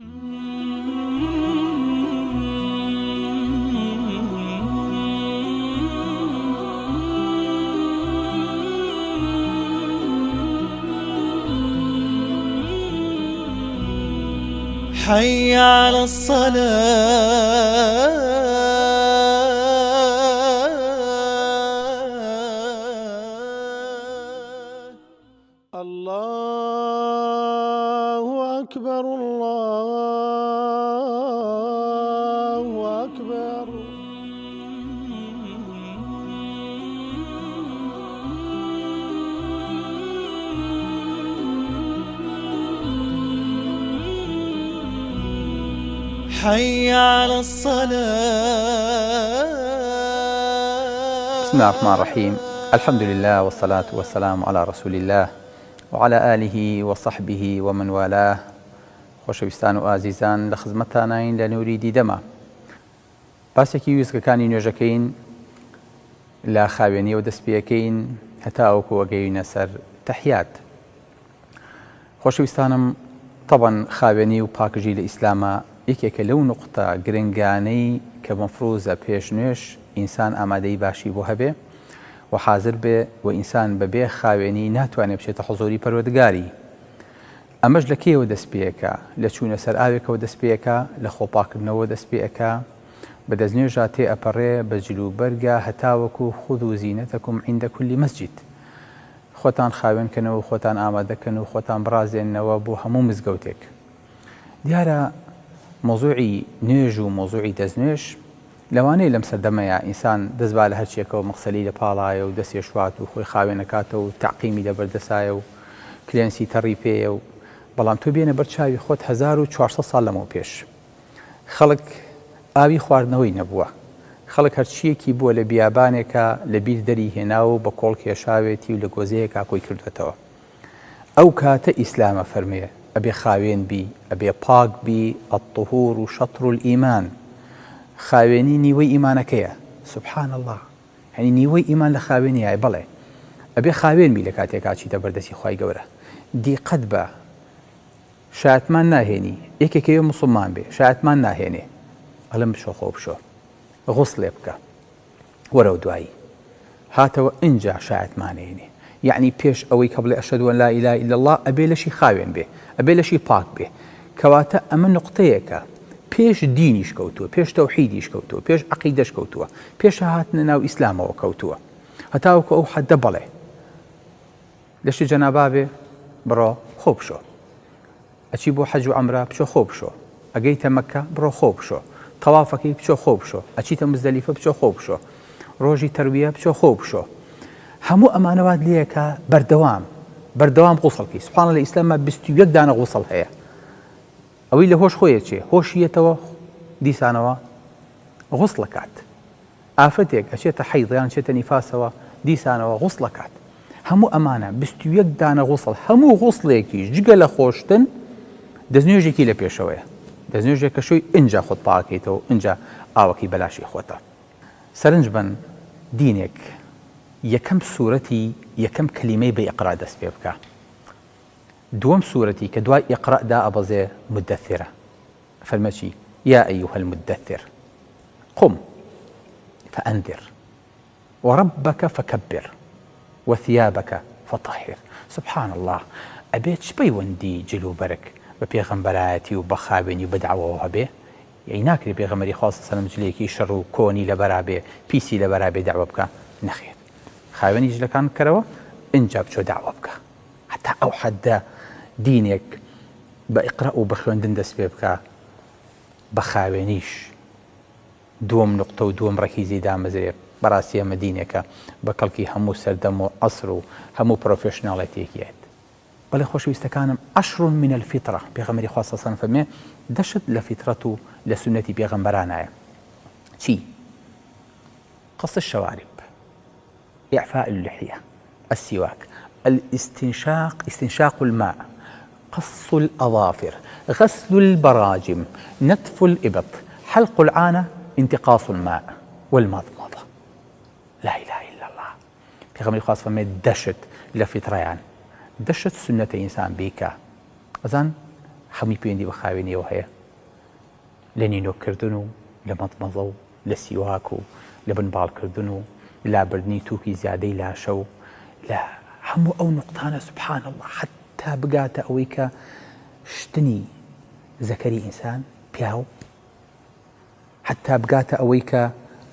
حي على الصلاة الله أكبر الله أكبر. حي على الصلاة. بسم الله الرحمن الرحيم. الحمد لله والصلاة والسلام على رسول الله وعلى آله وصحبه ومن والاه. خۆشەویستان و ئازیزان لە خزمەتتانین لە نووری دیدەما. باسێکی ویزگەکانی نوێژەکەین لە خاوێنیەوە دەست پێەکەین هەتا وەکو وەگەیونە سەر تەحیات. خۆشەویستانم، طبعاً خاوێنی و پاکژی لە ئیسلامە یەکێکە لەو نوقتە گرنگانەی کە مەفروزە پێش نوێژ ئینسان ئامادەی باشی بۆ هەبێ و حاضر بێ و ئینسان بەبێ خاوێنی ناتوانێت بچێتە حوزوری پەروەردگاری. ئەمەش لە کێوە دەست پێەکە؟ لە چوونە سەر ئاوێکەوە دەست پێەکە، لە خۆپاکردنەوە دەست پێەکە، بە دەستنوێژە تێ ئەپەڕێ بە جلوبەرگە هەتاوەکو خود و زینەتەکم عیندە کولی مەسجید. خۆتان خاوێنکەنەوە و خۆتان ئامادەکەن و خۆتان بڕازێننەوە بۆ هەموو مزگەوتێک. دیارە مۆزوعی نوێژ و مۆزوعی دەستنوێژ لەوانەیە لەم سەردەمەیە ئینسان دەستبا لە هەرچیەکەوە مەخسەلی لە پاڵایە و دەستێ شوات و خۆی خاوێنەکاتەوە و تعقیمی لەبەردەسایە و کلێنسی تەڕی پێیە و بەڵام تۆ بێنە بەرچاوی خۆت 1400 ساڵ لەمەوە پێش خەڵک ئاوی خواردنەوەی نەبووە. خەڵک هەرچیەکی بووە لە بیابانێکە لە بیر دەری هێناوە بە کۆڵ کێشاوێتی و لە گۆزەیەکا کۆی کردوێتەوە. ئەو کاتە ئیسلامە فەرمێ ئەبێ خاوێن بی، ئەبێ پاک بی، الطهور و شەطر الئیمان. خاوێنی نیوەی ئیمانەکەیە. سبحان الله، هەنی نیوەی ئیمان لە خاوێنیایە. بەڵێ ئەبێ خاوێن بی لە کاتێکا چیتە بەردەستی خوای گەورە. دیقەت بە شایەتمان ناهێنی، یەکێکەوە موسڵمان بێ شایەتمان ناهێنێ، ئەڵم بشۆ خۆ بشۆ غوسڵێ بکە، وەرە و دوایی هاتەوە ئینجا شایەتمانێنێ. یعنی پێش ئەوەی کە بڵێ ئەشهەدو ئەن لا ئیلاها ئیلا الله ئەبێ لەشی خاوێن بێ، ئەبێ لەشی پاک بێ. کەواتە ئەمە نوقتەیەکە پێش دینیش کەوتووە، پێش تەوحیدیش کەوتووە، پێش عەقیدەش کەوتووە، پێش هاتنە ناو ئیسلامەوە کەوتووە. هەتاوەکو ئەو حەدە بەڵێ لەشی جەنابا بێ بڕۆ خۆ بشۆ، ئەچی بۆ حەج و عەمرە بچۆ خۆ بشۆ، ئەگەیتە مەککە بڕۆ خۆ بشۆ، تەوافەکەی بچۆ خۆ بشۆ، ئەچیتە مزدەلیفە بچۆ خۆ بشۆ، ڕۆژی تەرویە بچۆ خۆ بشۆ. هەموو ئەمانەوات لێیەکە بەردەوام غوسڵکی. سوبحانەڵڵا لە ئیسلامە 21 دانە غوسڵ هەیە. ئەوەی لە هۆش خۆیە چێ؟ هۆشیەتەوە دیسانەوە غوسڵەکات. ئافرەتێک ئەچێتە حەیض یان چێتە نیفاسەوە دیسانەوە غوسڵەکات. هەموو ئەمانە 21 دانە غوسڵ، هەموو غوسڵێکی جگە لە خۆشتن دەستنوێژێکی لە پێشەوەیە. دەستنوێژێک کە شوی ئینجا خۆت پاکەیتەوە، ئینجا ئاوەکی بەلاشی خۆتە. سەرنج بن دینێک یەکەم سوورەتی یەکەم کەلیمەی بە ئیقرا دەست پێ بکە. دووەم سوورەتی کە دوای ئیقرادا ئەبەزێ مدەثرە. فەرمە چی؟ یا ئەیوهە المدەثر قم فأنذر وربك فكبر وثيابك فطهر. سبحان الله، ئەبێت پەیوەندی جلوبەرک بە پێغەمبەرایەتی و بە خاوێنی و بە دەعوەوە هەبێ. یعنی ناکرێت پێغەمبەری خوا صلی الله علیه و سلم جلەیەکی شەڕ و کۆنی لەبەرا بێ، پیسی لەبەرا بێ دەعوە بکە. نەخێر، خاوێنی جلەکان بکەرەوە، ئینجا بچۆ دەعوە بکە. هەتا ئەو حەدە دینێک بە ئیقرا و بە خوێندن دەست پێ بکە بە خاوێنیش. دووەم نوقتە و دووەم ڕەکیزی دامەزرێ بەڕاستی ئەمە دینێکە بە کەڵکی هەموو سەردەم و عەسر و هەموو پرۆفێشناڵەتێکیەت. بەڵێ خۆشەویستەکانم، عەشڕ من الفیترە. پێغەمبەری خوا صلی الله علیه و سلم فەرمێ دەشت لە فیترەت و لە سونەتی پێغەمبەرانایە. چی؟ قص الشوارب، إعفاء اللحية، السواك، استنشاق الماء، قص الأظافر، غسل البراجم، نتف الإبط، حلق العانة، انتقاص الماء والمضمضة. لا إله إلا الله. پێغەمبەری خوا فەرمێ دەشت لە فیترەیان، دەشت سنەتە ئینسان بیکە. ئەزان هەمووی پەیوەندی بە خاوێنیەوە هەیە لە نینۆکردن و لە مەتمەزە و لە سیواک و لە بنباڵکردن و لابردنی تووکی زیادەی لاشە و لە هەموو ئەو نقطانە سبحان الله حتا بگاتە ئەوەی کە شتنی زەکەری ئینسان پیاو حتا بگاتە ئەوەی کە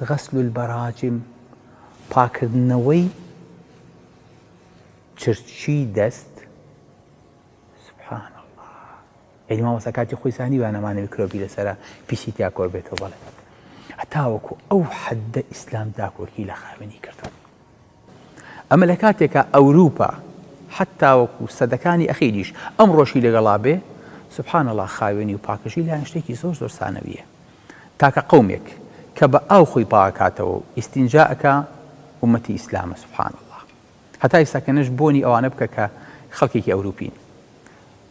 غەسل البەراجم پاکردنەوەی چرچی دەست سبحان الله یعنی مامۆستا کاتی خۆی زانی وانەمانە میکرۆبی لەسەرە پیسی تیا کۆر بێتەوە بەڵێ هەتا وەکو ئەو حەددە ئیسلام داکۆرکی لە خاوێنی کردن ئەمە لە کاتێکە ئەوروپا حتا وەکو سەدەکانی ئەخیریش ئەم ڕۆژی لەگەڵا بێ سبحان الله خاوێنی و پاکەژی لایەن شتێکی زۆر زۆر سانەویە تاکە قەومێک کە بە ئاو خۆی پاکاتەوە ئیستینجاءەکە ئومەتی ئیسلامە سبحان الله هەتا ئێستاکەنەش بۆنی ئەوانە بکە کە خەڵکێکی ئەوروپین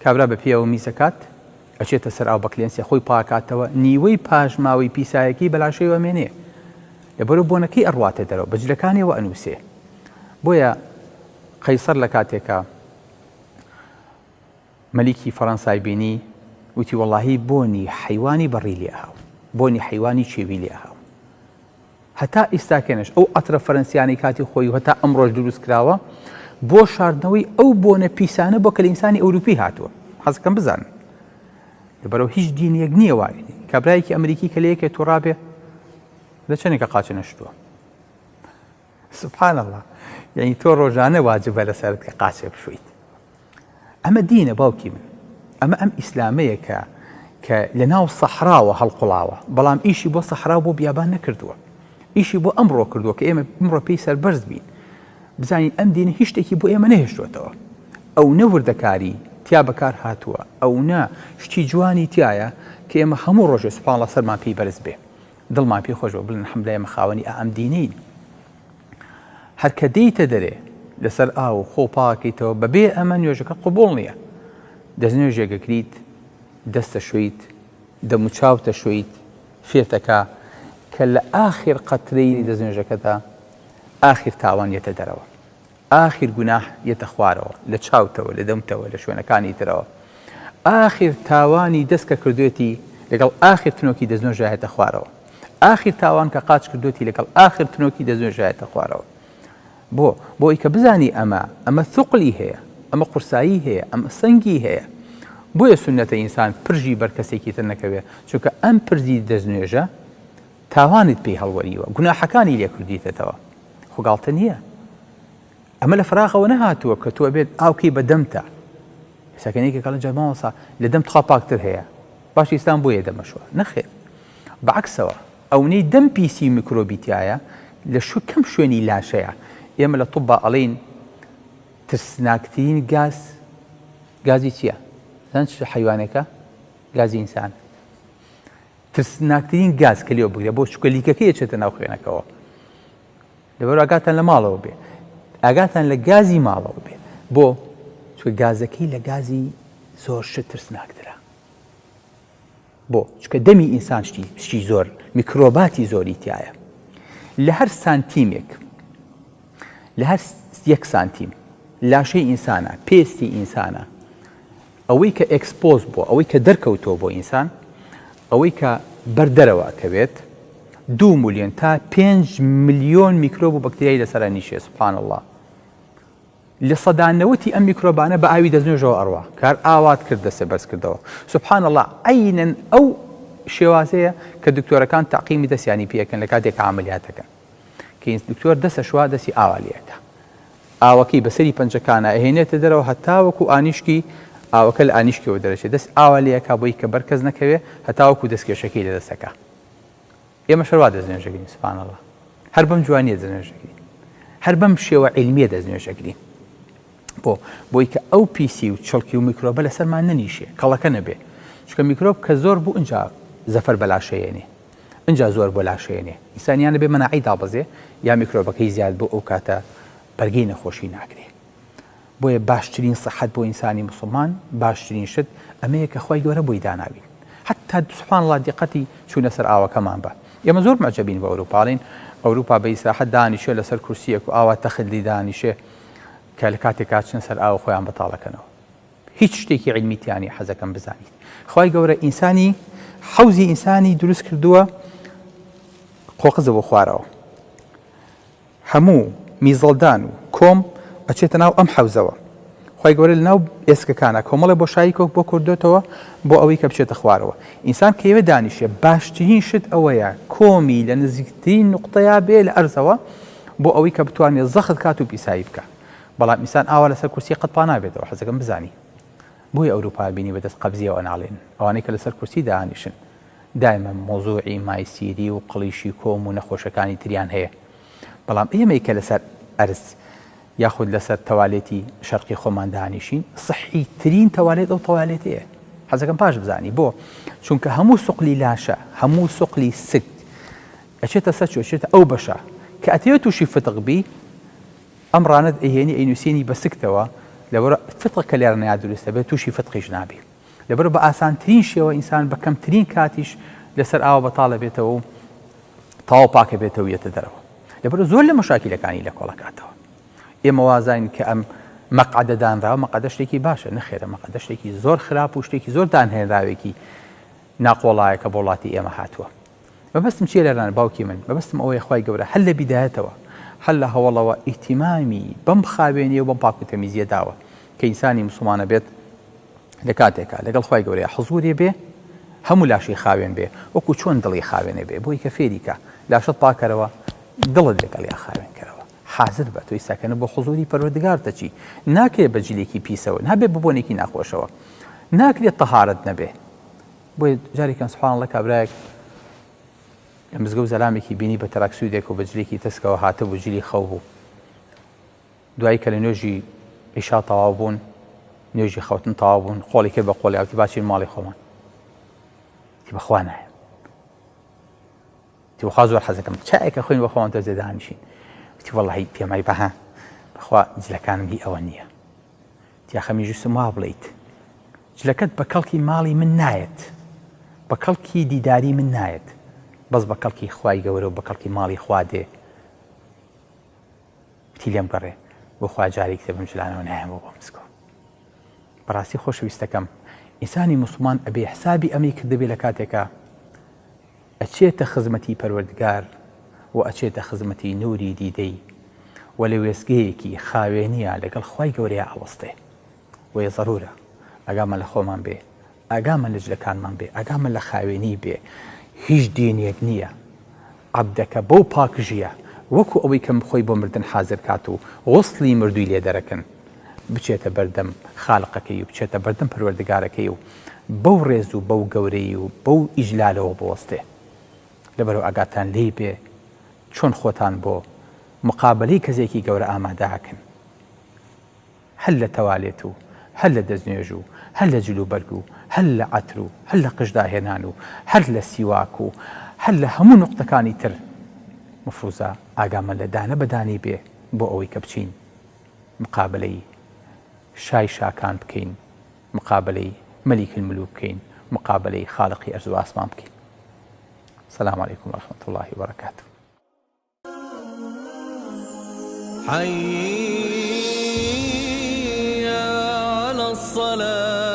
کابرا بە پێوە میزەکات ئەچێتە سەر ئاو بەکلێنسێ خۆی پاکاتەوە نیوەی پاژماوەی پیسایەکی بەلاشەیەوە مێنێ لەبەرەوە بۆنەکەی ئەڕواتە دەرەوە بەجلەکانیەوە ئەنووسێ بۆیە قەیسەر لە کاتێکە مەلیکی فەڕەنسای بینی وتی وەڵاهی بۆنی حەیوانی بەڕی لێ هاو بۆنی حەیوانی چێوی لێ هاو هەتا ئێستاکەنش ئەو ئەترە فەرەنسیانی کاتی خۆی هەتا ئەمڕۆژ دروست کراوە بۆ شاردنەوەی ئەو بۆنە پیسانە بۆ کە لە ئینسانی ئەوروپی هاتووە حەزەکەم بزانن لەبەرەوە هیچ دینیەک نییە وایە کابرایەکی ئەمریکی کە لەیەکێ تووڕابێ لە چەندێکە قاچە نەشتووە سبحان الله یعنی تۆ ڕۆژانە واجبە لەسەرت کە قاچێ بشویت ئەمە دینە باوکی من ئەمە ئەم ئیسلامەیە کە لە ناو سەحراوە هەڵقوڵاوە بەڵام ئیشی بۆ سەحرا بۆ بیابان نەکردووە ئیشی بۆ ئەمڕۆ کردووە کە ئێمە ئەمڕۆ پێی سەربەرز بین بزانین ئەم دینە هیچ شتێکی بۆ ئێمە نەهێشتوێتەوە ئەو نەوردەکاری تیا بەکار هاتووە ئەو نا شتی جوانی تایە کە ئێمە هەموو ڕۆژێ سوبحان الله سەرمان پێی بەرز بێ دڵمان پێی خۆشەوە بڵێن حەمدە ئێمە خاوەنی ئەم دینەین هەر کە دێیتە دەرێ لەسەر ئاو خۆ پاکەیتەوە بەبێ ئەمە نوێژەکە قبوڵ نییە دەستنوێژێکەکریت دەستە شویت دەموچاوتە شویت فێتەکە کە لە ئاخر قەترەی دەستنوێژەکەدا ئاخر تاوان یەتە دەرەوە ئاخر گوناح یەتە خوارەوە لە چاوتەوە لە دەمتەوە لە شوێنەکانی ترەوە ئاخر تاوانی دەست کە کردوێتی لەگەڵ ئاخر تنۆکی دەستنوێژە هێتە خوارەوە ئاخر تاوان کە قاچ کردوێتی لەگەڵ ئاخر تنۆکی دەستنوێژە هێتە خوارەوە بۆی کە بزانی ئەمە ثوقلی هەیە ئەمە قورسایی هەیە ئەمە سەنگی هەیە بۆیە سنەتە ئینسان پرژی بەر کەسێکی تر نەکەوێت چونکە ئەم پرزی دەستنوێژە تاوانت پێی هەڵوەریوە گوناحەکانی لێ کردیتەوە خوگاڵتە نییە ئەمە لە فراغەوە نەهاتووە کە تۆ بێت ئاوکەی بەدەمتە ساکەنێکی کەڵە جەماوەسا لە دەم تخوا پاکتر هەیە باش ئێستان بۆیە دەمەشوە نەخێر بەعکسەوە ئەوەی دەم پیسی میکرۆبیتایە لە کەم شوێنی لاشەیە ئێمە لە طوبا ئەڵێن ترسناکترین گازی چییە؟ زان چ حیوانێکە؟ گازی ئینسان ترسناکترین گاز کە لێوە بگرێت بۆ چکە لیکەکەی چێتە ناو خوێنەکەەوە لەبەر ئاگاتان لە ماڵەوە بێ ئاگاتان لە گازی ماڵەوە بێ بۆ چکە گازەکەی لە گازی زۆر شت ترسناکترە بۆ چکە دەمی ئینسان شتی زۆر میکرۆباتی زۆری تایە لە هەر سانتیمێک لە هەر 1 سانتیم لاشەی ئینسانە پێستی ئینسانە ئەوەی کە ئەکسپۆز بووە ئەوەی کە دەرکەوتەوە بۆ ئینسان ئەوەی کە بەردەرەوە کەوێت 2 ملیۆن تا 5 ملیۆن میکرۆب و بەکتریای لەسەرە نیشێ سبحان الله لە سەدانەوەتی ئەم میکرۆبانە بە ئاوی دەستنوێژەوە ئەڕوا کار ئاوات کردە سەبەرز کردەوە سبحان الله عینەن ئەو شێوازەیە کە دکتۆرەکان تاقیمی دەستیانی پێەکەن لە کاتێک عملیاتەکەن کە دکتۆر دەستە شوا دەستی ئاوالێتە ئاوەکەی بەسەری پەنجەکانە ئەهێنێتە دەرەوە هەتاوەکو ئانیشکی ئاوەکە لە ئانیشکەوە دەرەچێت دەست ئاوالەیەکا بۆی کە بەرکەز نەکەوێت هەتاوەکو دەستکێشەکەی لە دەستەکە ئێمە شەروا دەستنوێژەکەین سبحان الله هەر بەم جوانیە دەستنوێژەکەین هەر بەم شێوە عیلمیە دەستنوێژەکەین بۆی کە ئەو پیسی و چڵکی و میکرۆبە لەسەرمان نەنیشێ کەڵەکە نەبێ چکە میکرۆب کە زۆر بوو ئەنجا زەفەر بەلاشەیەنێ ئەنجا زۆر بۆ لاشەیەنێ ئینسانیانە بێ مەناعی دابەزێ یا میکرۆبەکەی زیاد بۆ ئەو کاتە بەرگەی نەخۆشی ناکرێ بۆیە باشترین سەحەت بۆ ئینسانی مسلمان باشترین شت ئەمەیە کە خوای گەورە بۆی داناوی حتا سبحان الله دیقەتی چوونە سەر ئاوەکەمان بە ئێمە زۆر معجەبین بە ئەوروپاڵین ئەوروپا بە ئیسراحەت دانیشێ لەسەر کورسیەک و ئاوا تەخلی دانیشێ کە لە کاتێک کاتچن سەر ئاوە خۆیان بەتاڵەکەنەوە هیچ شتێکی عیلمیتیانی حەزەکەم بزانیت خی گەورە ئینسانی حوزی ئینسانی دروست کردووە قۆقزە بۆ خوارەوە هەموو میزڵدان و کۆم ئەچێتە ناو ئەم حەوزەوە خی گەورە لە ناو ئێسکەکانە کۆمەڵە بۆ شایی کۆک بۆ کردوێتەوە بۆ ئەوەی کە بچێتە خوارەوە ئینسان کەوێ دانیشێ باشترین شت ئەوەیە کۆمی لە نزیکترین نقطەیە بێ لە ئەرزەوە بۆ ئەوەی کە بتوانێت زەخت کات و پیسایی بکە بەڵام ئینسان ئاوا لەسەر کورسی قەتپا نابێتەوە حەزەکەم بزانی بۆی ئەوروپا بینی بەدەست قەبزیەوە ناڵێن ئەوانەی کە لەسەر کورسی دانیشن دایمە مۆزوعی مایسیری و قڵیشی کۆم و نەخۆشەکانی تریان هەیە بەڵام ئێمەی کە لەسەر ئەرز یاخود لەسەر تەوالێتی شەرقی خۆمان دانیشین سەحی ترین تەوالێت ئەو تەوالێتەیە حەزەکەم پاش بزانی بۆ چونکە هەموو سوقلی لاشە هەموو سوقلی سک ئەچێتە سەرچ ئەچێتە ئەو بەشە کە ئەتەوێت تووشی فتق بی ئەم ڕانەت ئەهێنی ئەینوسێنی بە سکتەوە لەبەرە فتق کە لێرە نیا دروستە بێت تووشی فتقیش نابی لەبەر بە ئاسانترین شێوە ئینسان بە کەمترین کاتیش لەسەر ئاوە بەتاڵە بێتەوە و تاوە پاکە بێتەوە یەتە دەرەوە لەبەر زۆر لە مەشاکیلەکانی لە کۆڵەکاتەوە ئێمە وازین کە ئەم مەقعدەدانراوە مەقعدە شتێکی باشە نەخێرە مەقعدە شتێکی زۆر خراپ و شتێکی زۆر دانهێنراوێکی ناقۆڵایەکە بۆ وڵاتی ئێمە هاتووە بەبەستم چیە لەران باوکی من بەبەستم ئەوەی خی گەورە هەل لە بیدایەتەوە هەل لە هەوڵەوە ئیهتیمامی بەم خاوێنی و بەم پاک و تەمیزیە داوە کە ئینسانی مسلمانە بێت لە کاتێکە لەگەڵ خی گەورەیە حزوری بێ هەموو لاشی خاوێن بێ وەکو چۆن دڵی خاوێنێ بێ بۆی کە فێریکە لاشت پاکەرەوە دڵت لەگەڵیا خاوێنکەرەوە حاضر بە تۆی ساکەنە بۆ حزوری پەروەردگار دەچی ناکرێت بە جلێکی پیسەوە نابێت ببوونێکی ناخۆشەوە ناکرێت تەهارەت نەبێ بۆی جارێکان سوبحان الله کابرایەک لە مزگە و زەلامێکی بینی بە تەراکسوودێک و بە جلێکی تەسکەوە هاتە بوو جلی خەو بوو دوایی کە لە نوێژی ئیشا تەواو بوون نوێژی خەوتن تەواو بوون خۆڵی کرد بە خۆڵی ئەوتی باچین ماڵی خۆمان تی بەخوا نایە تی بەخوا زۆر حەزەکەم چایەکە خۆین بە خۆمان تۆزێ دانیشین وتی وەڵڵاهی پێمای بەها بەخوا جلەکانم هی ئەوە نییە تی ئاخە میژوسم وا بڵێیت جلەکەت بە کەڵکی ماڵی من نایەت بە کەڵکی دیداری من نایەت بەس بە کەڵکی خوای گەورە و بە کەڵکی ماڵی خوا دێ تی لێم گەڕێ بۆ خوا جارێک کتێبم جلانەوە نایەمەوە بۆ مسکۆ بەڕاستی خۆشەویستەکەم ئینسانی موسڵمان ئەبێ حسابی ئەمەی کردبێ لە کاتێکە ئەچێتە خزمەتی پەروەردگار و ئەچێتە خزمەتی نوری دیدەی و لە وێستگەیەکی خاوێنیە لەگەڵ خوای گەورەیە ئاوەستێ وەیە ضرورە ئاگامە لە خۆمان بێ ئاگامە لە جلەکانمان بێ ئاگامە لە خاوێنی بێ هیچ دینێک نییە عەبدەکە بەو پاکژیە وەکو ئەوەی کەم خۆی بۆ مردن حازر کات و غوسڵی مردووی لێ دەرەکەن بچێتە بەردەم خالقەکەی و بچێتە بەردەم پەروەردگارەکەی و بەو ڕێز و بەو گەورەی و بەو ئیجلالەوە بوەستێ لەبەرەوە ئاگاتان لێی بێ چۆن خۆتان بۆ مقابلەی کەسێکی گەورە ئامادەکەن هەل لە تەوالێت و هەل لە دەستنوێژ و هەل لە جلوبەرگ و هەل لە عەتر و هەل لە قژداهێنان و هەر لە سیواک و هەل لە هەموو نوقتەکانی تر مفروزە ئاگامە لە دانە بەدانی بێ بۆ ئەوەی کە بچین مقابلەی شای شاکان بکەین مقابلەی مەلیک الملوک بکەین مقابلەی خالقی ئەرز و ئاسمان بکەین السلام عليكم ورحمة الله وبركاته حي على الصلاة